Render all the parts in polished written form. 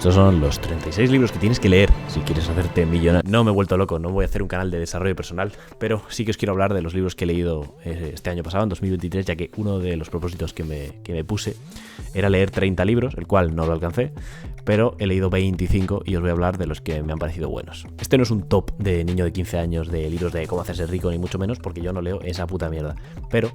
Estos son los 36 libros que tienes que leer si quieres hacerte millonario. No me he vuelto loco, no voy a hacer un canal de desarrollo personal, pero sí que os quiero hablar de los libros que he leído este año pasado, en 2023, ya que uno de los propósitos que me puse era leer 30 libros, el cual no lo alcancé, pero he leído 25 y os voy a hablar de los que me han parecido buenos. Este no es un top de niño de 15 años de libros de cómo hacerse rico, ni mucho menos, porque yo no leo esa puta mierda. Pero,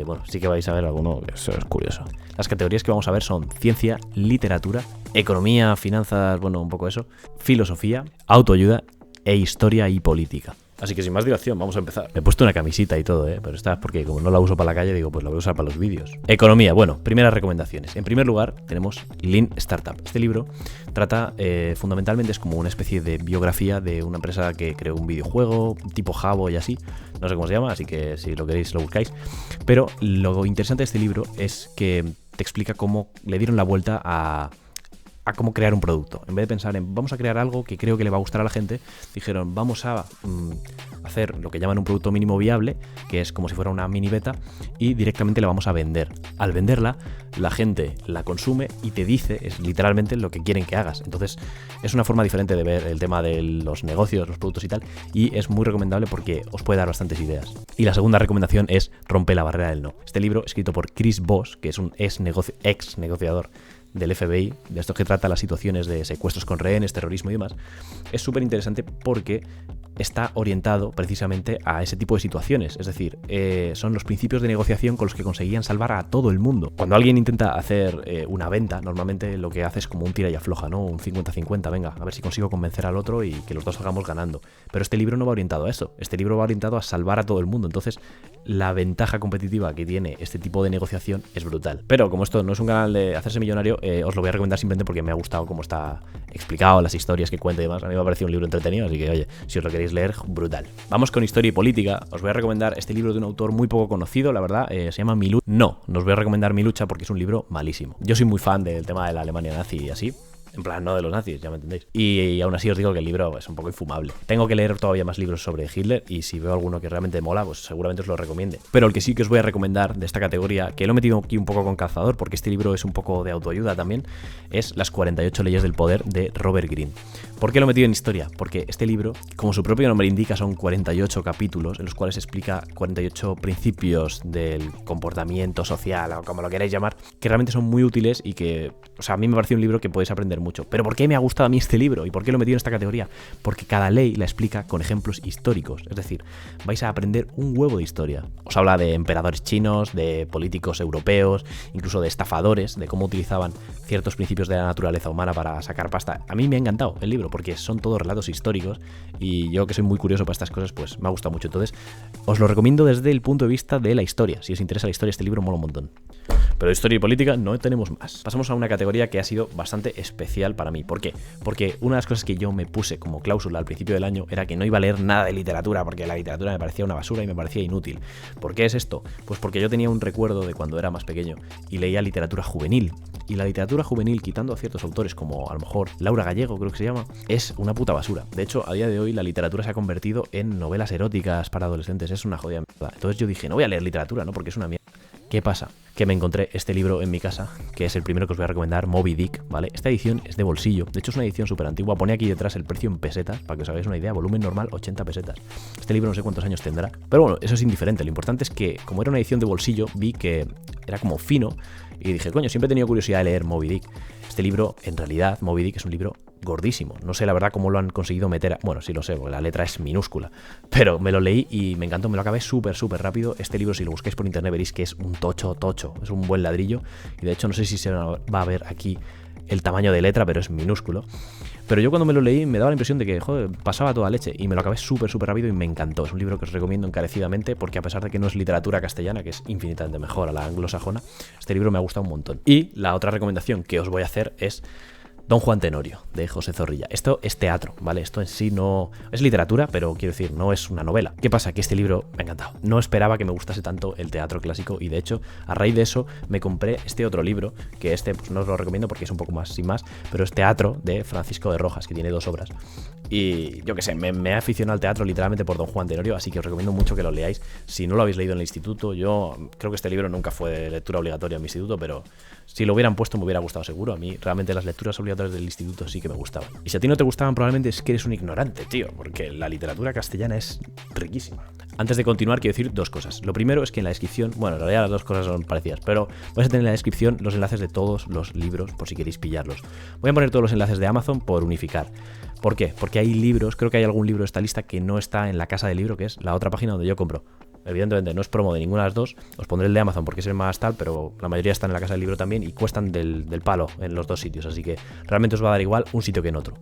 bueno, sí que vais a ver alguno, eso es curioso. Las categorías que vamos a ver son ciencia, literatura, economía, finanzas, bueno, un poco eso, filosofía, autoayuda e historia y política. Así que sin más dilación, vamos a empezar. Me he puesto una camisita y todo, pero esta es porque como no la uso para la calle, digo, pues la voy a usar para los vídeos. Economía, bueno, primeras recomendaciones. En primer lugar, tenemos Lean Startup. Este libro trata, fundamentalmente es como una especie de biografía de una empresa que creó un videojuego, tipo Habbo y así. No sé cómo se llama, así que si lo queréis lo buscáis. Pero lo interesante de este libro es que te explica cómo le dieron la vuelta a cómo crear un producto. En vez de pensar en vamos a crear algo que creo que le va a gustar a la gente, dijeron vamos a hacer lo que llaman un producto mínimo viable, que es como si fuera una mini beta, y directamente la vamos a vender. Al venderla, la gente la consume y te dice, es literalmente lo que quieren que hagas. Entonces, es una forma diferente de ver el tema de los negocios, los productos y tal, y es muy recomendable porque os puede dar bastantes ideas. Y la segunda recomendación es Rompe la barrera del no. Este libro, escrito por Chris Voss, que es un ex negociador del FBI, de estos que trata las situaciones de secuestros con rehenes, terrorismo y demás, es súper interesante porque está orientado precisamente a ese tipo de situaciones. Es decir, son los principios de negociación con los que conseguían salvar a todo el mundo. Cuando alguien intenta hacer una venta, normalmente lo que hace es como un tira y afloja, ¿no? Un 50-50, venga, a ver si consigo convencer al otro y que los dos salgamos ganando. Pero este libro no va orientado a eso. Este libro va orientado a salvar a todo el mundo. Entonces, la ventaja competitiva que tiene este tipo de negociación es brutal. Pero como esto no es un canal de hacerse millonario, os lo voy a recomendar simplemente porque me ha gustado cómo está explicado, las historias que cuenta y demás. A mí me ha parecido un libro entretenido, así que oye, si os lo queréis leer, brutal. Vamos con historia y política. Os voy a recomendar este libro de un autor muy poco conocido, la verdad, se llama Mi Lucha. No, os voy a recomendar Mi Lucha porque es un libro malísimo. Yo soy muy fan del tema de la Alemania nazi y así. En plan, no de los nazis, ya me entendéis. Y aún así os digo que el libro es un poco infumable. Tengo que leer todavía más libros sobre Hitler y si veo alguno que realmente mola, pues seguramente os lo recomiende. Pero el que sí que os voy a recomendar de esta categoría, que lo he metido aquí un poco con calzador, porque este libro es un poco de autoayuda también, es Las 48 leyes del poder de Robert Greene. ¿Por qué lo he metido en historia? Porque este libro, como su propio nombre indica, son 48 capítulos en los cuales explica 48 principios del comportamiento social, o como lo queráis llamar, que realmente son muy útiles y que, o sea, a mí me parece un libro que podéis aprender mucho. ¿Pero por qué me ha gustado a mí este libro? ¿Y por qué lo he metido en esta categoría? Porque cada ley la explica con ejemplos históricos. Es decir, vais a aprender un huevo de historia. Os habla de emperadores chinos, de políticos europeos, incluso de estafadores, de cómo utilizaban ciertos principios de la naturaleza humana para sacar pasta. A mí me ha encantado el libro porque son todos relatos históricos y yo que soy muy curioso para estas cosas, pues me ha gustado mucho. Entonces, os lo recomiendo desde el punto de vista de la historia. Si os interesa la historia, este libro mola un montón. Pero de historia y política no tenemos más. Pasamos a una categoría que ha sido bastante especial para mí. ¿Por qué? Porque una de las cosas que yo me puse como cláusula al principio del año era que no iba a leer nada de literatura, porque la literatura me parecía una basura y me parecía inútil. ¿Por qué es esto? Pues porque yo tenía un recuerdo de cuando era más pequeño y leía literatura juvenil. Y la literatura juvenil, quitando a ciertos autores como a lo mejor Laura Gallego, creo que se llama, es una puta basura. De hecho, a día de hoy la literatura se ha convertido en novelas eróticas para adolescentes. Es una jodida mierda. Entonces yo dije, no voy a leer literatura, ¿no? Porque es una mierda. ¿Qué pasa? Que me encontré este libro en mi casa, que es el primero que os voy a recomendar, Moby Dick, ¿vale? Esta edición es de bolsillo, de hecho es una edición súper antigua, pone aquí detrás el precio en pesetas, para que os hagáis una idea, volumen normal 80 pesetas. Este libro no sé cuántos años tendrá, pero bueno, eso es indiferente, lo importante es que como era una edición de bolsillo, vi que era como fino, y dije, coño, siempre he tenido curiosidad de leer Moby Dick. Este libro, en realidad, Moby Dick es un libro gordísimo. No sé la verdad cómo lo han conseguido meter. Bueno, sí lo sé, porque la letra es minúscula. Pero me lo leí y me encantó, me lo acabé súper rápido. Este libro, si lo busquáis por internet, veréis que es un tocho. Es un buen ladrillo. Y de hecho, no sé si se va a ver aquí el tamaño de letra, pero es minúsculo. Pero yo cuando me lo leí me daba la impresión de que, joder, pasaba toda leche. Y me lo acabé súper rápido y me encantó. Es un libro que os recomiendo encarecidamente porque a pesar de que no es literatura castellana, que es infinitamente mejor a la anglosajona, este libro me ha gustado un montón. Y la otra recomendación que os voy a hacer es Don Juan Tenorio, de José Zorrilla. Esto es teatro, ¿vale? Esto en sí no es literatura, pero quiero decir, no es una novela. ¿Qué pasa? Que este libro me ha encantado. No esperaba que me gustase tanto el teatro clásico y de hecho, a raíz de eso, me compré este otro libro, que este pues no os lo recomiendo porque es un poco más sin más, pero es Teatro de Francisco de Rojas, que tiene 2 obras. Y yo qué sé, me he aficionado al teatro literalmente por Don Juan Tenorio, así que os recomiendo mucho que lo leáis. Si no lo habéis leído en el instituto, yo creo que este libro nunca fue de lectura obligatoria en mi instituto, pero si lo hubieran puesto me hubiera gustado seguro. A mí realmente las lecturas obligatorias obligatorias del instituto sí que me gustaban. Y si a ti no te gustaban, probablemente es que eres un ignorante, tío, porque la literatura castellana es riquísima. Antes de continuar, quiero decir dos cosas. Lo primero es que en la descripción, bueno, en realidad las dos cosas son parecidas, pero vais a tener en la descripción los enlaces de todos los libros por si queréis pillarlos. Voy a poner todos los enlaces de Amazon por unificar. ¿Por qué? Porque hay libros, creo que hay algún libro de esta lista que no está en la casa del libro, que es la otra página donde yo compro. Evidentemente no es promo de ninguna de las dos, os pondré el de Amazon porque es el más tal, pero la mayoría están en la casa del libro también y cuestan del palo en los dos sitios, así que realmente os va a dar igual un sitio que en otro.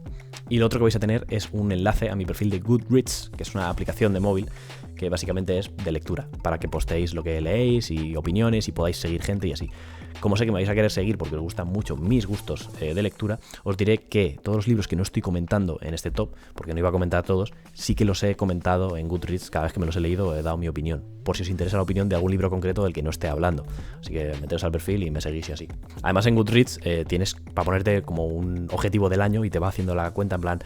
Y lo otro que vais a tener es un enlace a mi perfil de Goodreads, que es una aplicación de móvil que básicamente es de lectura, para que postéis lo que leéis y opiniones y podáis seguir gente y así. Como sé que me vais a querer seguir porque os gustan mucho mis gustos de lectura, os diré que todos los libros que no estoy comentando en este top, porque no iba a comentar todos, sí que los he comentado en Goodreads. Cada vez que me los he leído he dado mi opinión, por si os interesa la opinión de algún libro concreto del que no esté hablando. Así que meteos al perfil y me seguís y así. Además en Goodreads tienes para ponerte como un objetivo del año y te va haciendo la cuenta en plan...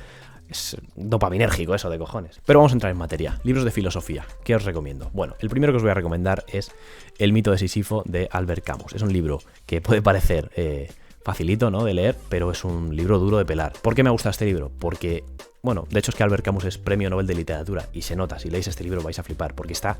Es dopaminérgico eso de cojones. Pero vamos a entrar en materia. Libros de filosofía. ¿Qué os recomiendo? Bueno, el primero que os voy a recomendar es El mito de Sísifo de Albert Camus. Es un libro que puede parecer facilito, ¿no?, de leer, pero es un libro duro de pelar. ¿Por qué me gusta este libro? Porque, bueno, de hecho es que Albert Camus es premio Nobel de literatura y se nota, si leéis este libro vais a flipar, porque está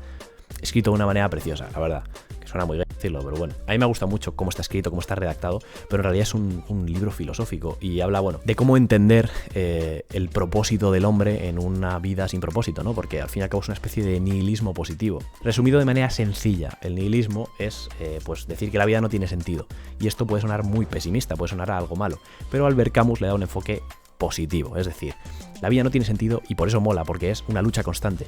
escrito de una manera preciosa, la verdad, que suena muy bien decirlo, pero bueno, a mí me gusta mucho cómo está escrito, cómo está redactado, pero en realidad es un libro filosófico y habla, bueno, de cómo entender el propósito del hombre en una vida sin propósito, ¿no? Porque al fin y al cabo es una especie de nihilismo positivo. Resumido de manera sencilla, el nihilismo es pues decir que la vida no tiene sentido, y esto puede sonar muy pesimista, puede sonar a algo malo, pero Albert Camus le da un enfoque positivo, es decir, la vida no tiene sentido y por eso mola, porque es una lucha constante.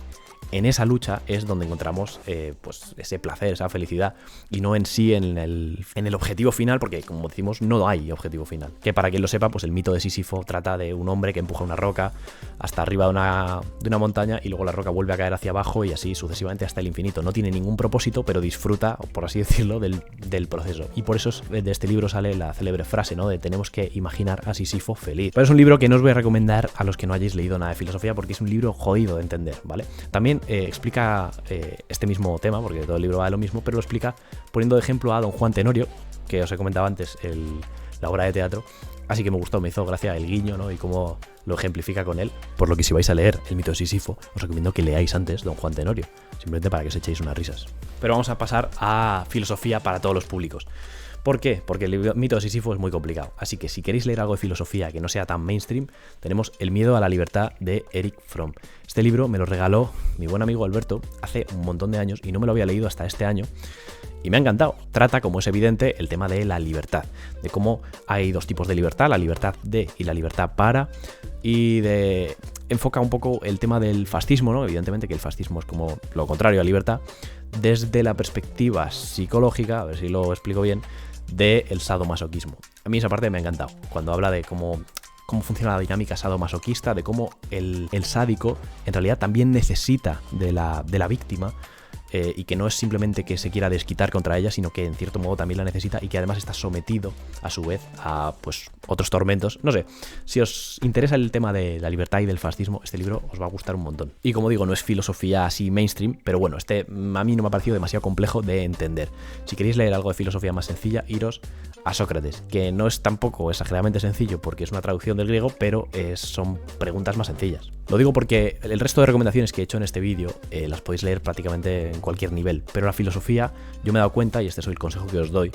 En esa lucha es donde encontramos pues ese placer, esa felicidad, y no en sí en el objetivo final, porque como decimos no hay objetivo final. Que para quien lo sepa, pues el mito de Sísifo trata de un hombre que empuja una roca hasta arriba de una montaña y luego la roca vuelve a caer hacia abajo y así sucesivamente hasta el infinito. No tiene ningún propósito, pero disfruta, por así decirlo, del proceso. Y por eso de este libro sale la célebre frase, ¿no?, de tenemos que imaginar a Sísifo feliz. Pero es un libro que no os voy a recomendar a los que no hayáis leído nada de filosofía, porque es un libro jodido de entender, ¿vale? También explica este mismo tema, porque todo el libro va de lo mismo, pero lo explica poniendo de ejemplo a Don Juan Tenorio, que os he comentado antes, la obra de teatro. Así que me gustó, me hizo gracia el guiño, ¿no?, y cómo lo ejemplifica con él. Por lo que si vais a leer El mito de Sísifo, os recomiendo que leáis antes Don Juan Tenorio, simplemente para que os echéis unas risas. Pero vamos a pasar a filosofía para todos los públicos. ¿Por qué? Porque el mito de Sísifo es muy complicado. Así que si queréis leer algo de filosofía que no sea tan mainstream, tenemos El miedo a la libertad de Erich Fromm. Este libro me lo regaló mi buen amigo Alberto hace un montón de años y no me lo había leído hasta este año. Y me ha encantado. Trata, como es evidente, el tema de la libertad. De cómo hay dos tipos de libertad, la libertad de y la libertad para. Y enfoca un poco el tema del fascismo, ¿no? Evidentemente que el fascismo es como lo contrario a libertad, desde la perspectiva psicológica, a ver si lo explico bien, del sadomasoquismo. A mí esa parte me ha encantado, cuando habla de cómo funciona la dinámica sadomasoquista, de cómo el sádico en realidad también necesita de la víctima, y que no es simplemente que se quiera desquitar contra ella, sino que en cierto modo también la necesita y que además está sometido a su vez a pues otros tormentos. No sé, si os interesa el tema de la libertad y del fascismo, este libro os va a gustar un montón. Y como digo, no es filosofía así mainstream, pero bueno, a mí no me ha parecido demasiado complejo de entender. Si queréis leer algo de filosofía más sencilla, iros a Sócrates, que no es tampoco exageradamente sencillo porque es una traducción del griego, pero son preguntas más sencillas. Lo digo porque el resto de recomendaciones que he hecho en este vídeo las podéis leer prácticamente en cualquier nivel, pero la filosofía, yo me he dado cuenta, y este es el consejo que os doy,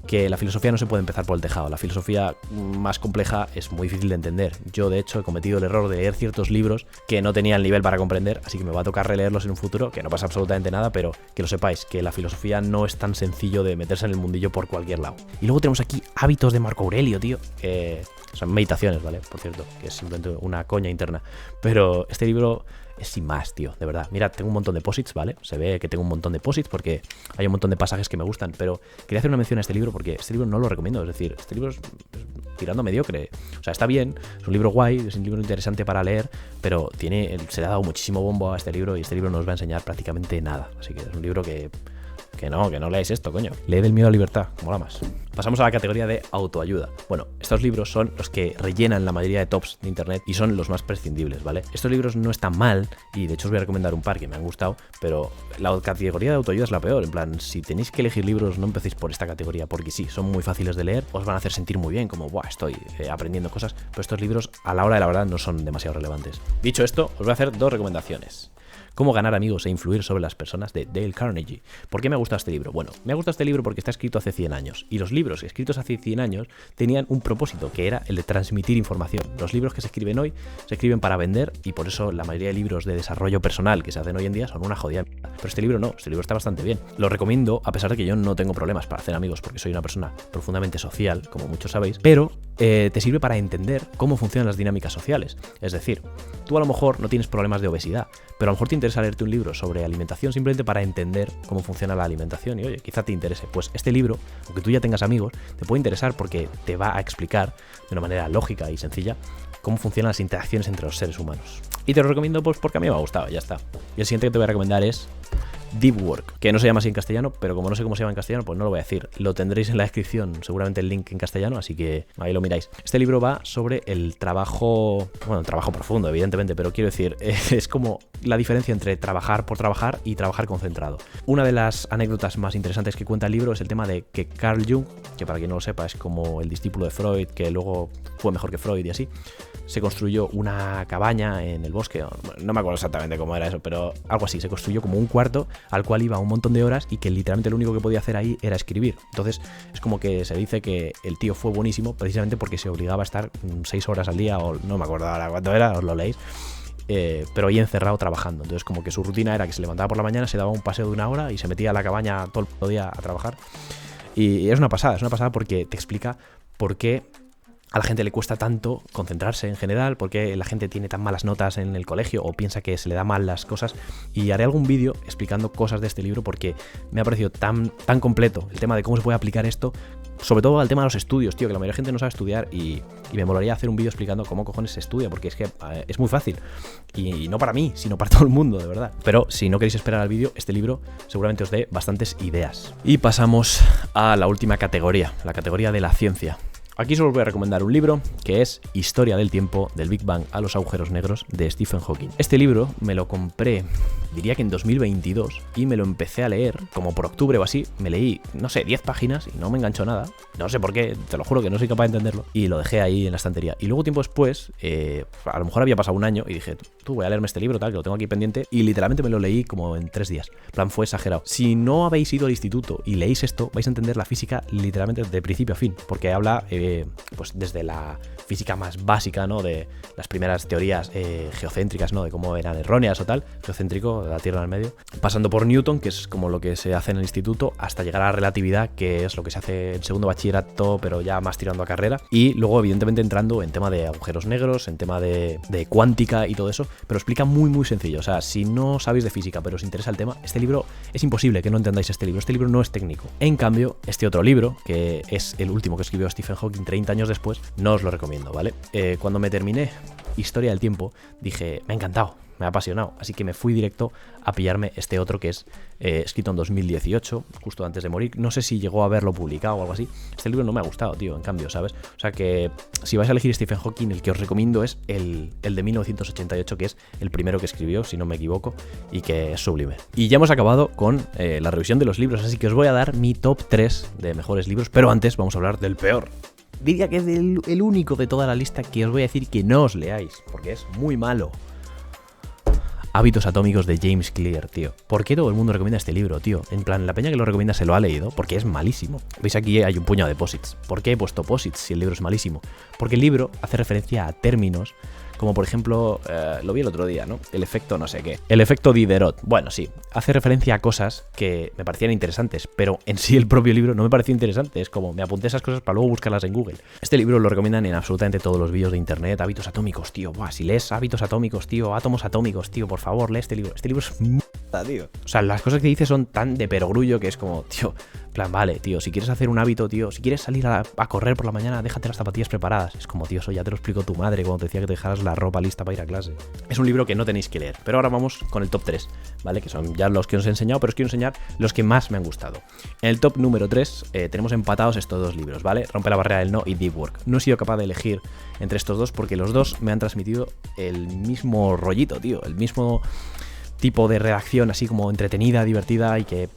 que la filosofía no se puede empezar por el tejado. La filosofía más compleja es muy difícil de entender. Yo, de hecho, he cometido el error de leer ciertos libros que no tenía el nivel para comprender, así que me va a tocar releerlos en un futuro, que no pasa absolutamente nada, pero que lo sepáis, que la filosofía no es tan sencillo de meterse en el mundillo por cualquier lado. Y luego tenemos aquí Hábitos de Marco Aurelio, tío, que son meditaciones, ¿vale? Por cierto, que es simplemente una coña interna. Pero este libro es sin más, tío, de verdad. Mira, tengo un montón de posits, ¿vale? Se ve que tengo un montón de posits porque hay un montón de pasajes que me gustan, pero quería hacer una mención a este libro porque este libro no lo recomiendo, es decir, este libro es tirando mediocre. O sea, está bien, es un libro guay, es un libro interesante para leer, pero se le ha dado muchísimo bombo a este libro y este libro no os va a enseñar prácticamente nada. Así que es un libro que Que no leáis esto, coño. Leed El miedo a la libertad, mola más. Pasamos a la categoría de autoayuda. Bueno, estos libros son los que rellenan la mayoría de tops de internet y son los más prescindibles, ¿vale? Estos libros no están mal y de hecho os voy a recomendar un par que me han gustado, pero la categoría de autoayuda es la peor. En plan, si tenéis que elegir libros, no empecéis por esta categoría porque sí, son muy fáciles de leer, os van a hacer sentir muy bien, como, buah, estoy aprendiendo cosas, pero estos libros a la hora de la verdad no son demasiado relevantes. Dicho esto, os voy a hacer dos recomendaciones. Cómo ganar amigos e influir sobre las personas, de Dale Carnegie. ¿Por qué me ha gustado este libro? Bueno, me ha gustado este libro porque está escrito hace 100 años. Y los libros escritos hace 100 años tenían un propósito, que era el de transmitir información. Los libros que se escriben hoy se escriben para vender y por eso la mayoría de libros de desarrollo personal que se hacen hoy en día son una jodida mierda. Pero este libro no, este libro está bastante bien. Lo recomiendo a pesar de que yo no tengo problemas para hacer amigos porque soy una persona profundamente social, como muchos sabéis, pero te sirve para entender cómo funcionan las dinámicas sociales. Es decir, tú a lo mejor no tienes problemas de obesidad, pero a lo mejor te interesa leerte un libro sobre alimentación simplemente para entender cómo funciona la alimentación y oye, quizá te interese. Pues este libro, aunque tú ya tengas amigos, te puede interesar porque te va a explicar de una manera lógica y sencilla cómo funcionan las interacciones entre los seres humanos. Y te lo recomiendo pues porque a mí me ha gustado, ya está. Y el siguiente que te voy a recomendar es Deep Work, que no se llama así en castellano, pero como no sé cómo se llama en castellano, pues no lo voy a decir. Lo tendréis en la descripción, seguramente el link en castellano, así que ahí lo miráis. Este libro va sobre el trabajo, bueno, el trabajo profundo, evidentemente, pero quiero decir, es como la diferencia entre trabajar por trabajar y trabajar concentrado. Una de las anécdotas más interesantes que cuenta el libro es el tema de que Carl Jung, que para quien no lo sepa es como el discípulo de Freud, que luego fue mejor que Freud y así, se construyó una cabaña en el bosque, no me acuerdo exactamente cómo era eso, pero algo así, se construyó como un cuarto al cual iba un montón de horas y que literalmente lo único que podía hacer ahí era escribir. Entonces es como que se dice que el tío fue buenísimo precisamente porque se obligaba a estar 6 horas al día, o no me acuerdo ahora cuánto era, os lo leéis, pero ahí encerrado trabajando. Entonces como que su rutina era que se levantaba por la mañana, se daba un paseo de 1 hora y se metía a la cabaña todo el día a trabajar. Y es una pasada porque te explica por qué a la gente le cuesta tanto concentrarse en general, porque la gente tiene tan malas notas en el colegio o piensa que se le da mal las cosas, y haré algún vídeo explicando cosas de este libro porque me ha parecido tan completo el tema de cómo se puede aplicar esto, sobre todo al tema de los estudios, tío, que la mayoría de gente no sabe estudiar y me molaría hacer un vídeo explicando cómo cojones se estudia, porque es que es muy fácil y no para mí, sino para todo el mundo, de verdad. Pero si no queréis esperar al vídeo, este libro seguramente os dé bastantes ideas. Y pasamos a la última categoría, la categoría de la ciencia. Aquí solo os voy a recomendar un libro que es Historia del tiempo, del Big Bang a los agujeros negros, de Stephen Hawking. Este libro me lo compré, diría que en 2022, y me lo empecé a leer como por octubre o así. Me leí, no sé, 10 páginas y no me enganchó nada. No sé por qué, te lo juro que no soy capaz de entenderlo. Y lo dejé ahí en la estantería. Y luego tiempo después, a lo mejor había pasado un año y dije, tú voy a leerme este libro, tal, que lo tengo aquí pendiente. Y literalmente me lo leí como en 3 días. En plan, fue exagerado. Si no habéis ido al instituto y leéis esto, vais a entender la física literalmente de principio a fin. Porque habla pues desde la física más básica, ¿no? De las primeras teorías geocéntricas, ¿no? De cómo eran erróneas o tal, geocéntrico, de la Tierra en el medio, pasando por Newton, que es como lo que se hace en el instituto, hasta llegar a la relatividad, que es lo que se hace en segundo bachillerato, pero ya más tirando a carrera, y luego evidentemente entrando en tema de agujeros negros, en tema de cuántica y todo eso, pero explica muy sencillo. O sea, si no sabéis de física, pero os interesa el tema, este libro es imposible que no entendáis este libro no es técnico. En cambio, este otro libro, que es el último que escribió Stephen Hawking 30 años después, no os lo recomiendo, ¿vale? Cuando me terminé Historia del tiempo, dije, me ha encantado, me ha apasionado, así que me fui directo a pillarme este otro que es escrito en 2018, justo antes de morir. No sé si llegó a haberlo publicado o algo así. Este libro no me ha gustado, tío, en cambio, ¿sabes? O sea que si vais a elegir Stephen Hawking, el que os recomiendo es el de 1988, que es el primero que escribió, si no me equivoco, y que es sublime. Y ya hemos acabado con la revisión de los libros, así que os voy a dar mi top 3 de mejores libros, pero antes vamos a hablar del peor. Diría que es el único de toda la lista que os voy a decir que no os leáis, porque es muy malo. Hábitos atómicos de James Clear, tío. ¿Por qué todo el mundo recomienda este libro, tío? En plan, la peña que lo recomienda se lo ha leído porque es malísimo. ¿Veis? Aquí hay un puñado de posits. ¿Por qué he puesto posits si el libro es malísimo? Porque el libro hace referencia a términos como por ejemplo, lo vi el otro día, ¿no? El efecto no sé qué. El efecto Diderot. Bueno, sí, hace referencia a cosas que me parecían interesantes, pero en sí el propio libro no me pareció interesante. Es como, me apunté esas cosas para luego buscarlas en Google. Este libro lo recomiendan en absolutamente todos los vídeos de internet. Hábitos atómicos, tío. Buah, si lees hábitos atómicos, tío, átomos atómicos, tío, por favor, lee este libro. Este libro es está, tío. O sea, las cosas que dice son tan de perogrullo que es como, tío, plan, vale, tío, si quieres hacer un hábito, tío, si quieres salir a correr por la mañana, déjate las zapatillas preparadas. Es como, tío, eso ya te lo explicó tu madre cuando te decía que te dejaras la ropa lista para ir a clase. Es un libro que no tenéis que leer. Pero ahora vamos con el top 3, ¿vale? Que son ya los que os he enseñado, pero os quiero enseñar los que más me han gustado. En el top número 3 tenemos empatados estos dos libros, ¿vale? Rompe la barrera del no y Deep Work. No he sido capaz de elegir entre estos dos porque los dos me han transmitido el mismo rollito, tío. El mismo tipo de redacción así como entretenida, divertida y que,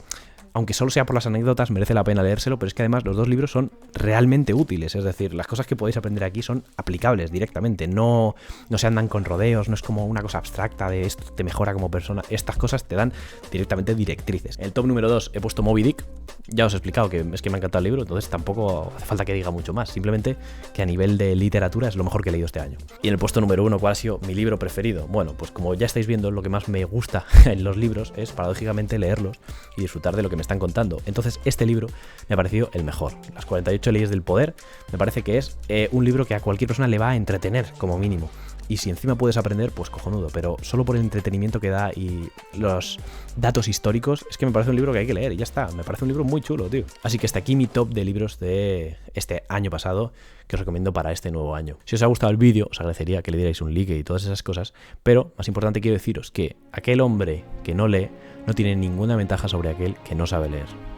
aunque solo sea por las anécdotas, merece la pena leérselo, pero es que además los dos libros son realmente útiles, es decir, las cosas que podéis aprender aquí son aplicables directamente, no se andan con rodeos, no es como una cosa abstracta de esto te mejora como persona, estas cosas te dan directamente directrices. En el top número 2 he puesto Moby Dick, ya os he explicado que es que me ha encantado el libro, entonces tampoco hace falta que diga mucho más, simplemente que a nivel de literatura es lo mejor que he leído este año. Y en el puesto número 1, ¿cuál ha sido mi libro preferido? Bueno, pues como ya estáis viendo, lo que más me gusta en los libros es paradójicamente leerlos y disfrutar de lo que me están contando. Entonces este libro me ha parecido el mejor. Las 48 leyes del poder me parece que es un libro que a cualquier persona le va a entretener como mínimo. Y si encima puedes aprender, pues cojonudo. Pero solo por el entretenimiento que da y los datos históricos, es que me parece un libro que hay que leer y ya está. Me parece un libro muy chulo, tío. Así que hasta aquí mi top de libros de este año pasado que os recomiendo para este nuevo año. Si os ha gustado el vídeo, os agradecería que le dierais un like y todas esas cosas. Pero, más importante, quiero deciros que aquel hombre que no lee no tiene ninguna ventaja sobre aquel que no sabe leer.